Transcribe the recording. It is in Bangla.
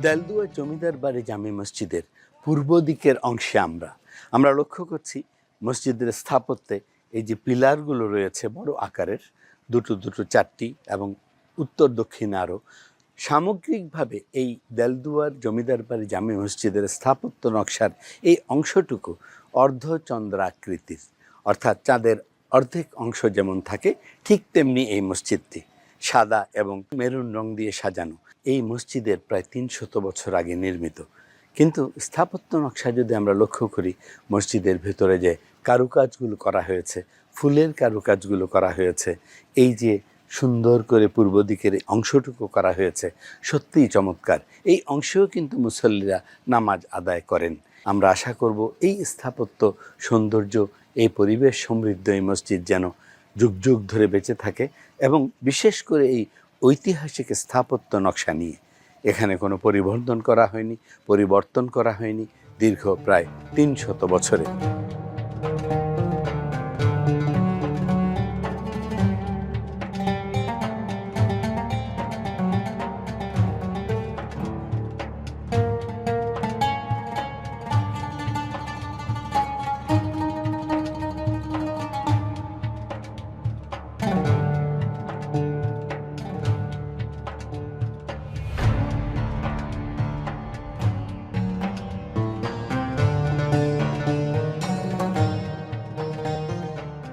দেলদুয়া জমিদার বাড়ি জামে মসজিদের পূর্ব দিকের অংশে আমরা লক্ষ্য করছি মসজিদের স্থাপত্যে এই যে পিলারগুলো রয়েছে বড় আকারের, দুটো দুটো চারটি, এবং উত্তর দক্ষিণে আরও। সামগ্রিকভাবে এই দেলদুয়ার জমিদার বাড়ি জামে মসজিদের স্থাপত্য নকশার এই অংশটুকু অর্ধচন্দ্রাকৃতির, অর্থাৎ চাঁদের অর্ধেক অংশ যেমন থাকে ঠিক তেমনি এই মসজিদটি সাদা এবং মেরুন রং দিয়ে সাজানো। এই মসজিদের প্রায় ৩০০ বছর আগে নির্মিত, কিন্তু স্থাপত্য নকশা যদি আমরা লক্ষ্য করি, মসজিদের ভেতরে যে কারুকাজগুলো করা হয়েছে, ফুলের কারুকাজগুলো করা হয়েছে, এই যে সুন্দর করে পূর্ব দিকের অংশটুকু করা হয়েছে, সত্যিই চমৎকার। এই অংশেও কিন্তু মুসল্লিরা নামাজ আদায় করেন। আমরা আশা করব এই স্থাপত্য সৌন্দর্য, এই পরিবেশ সমৃদ্ধ এই মসজিদ যেন যুগ যুগ ধরে বেঁচে থাকে, এবং বিশেষ করে এই ঐতিহাসিক স্থাপত্য নকশা নিয়ে এখানে কোনো পরিবর্তন করা হয়নি দীর্ঘ প্রায় ৩০০ বছরে।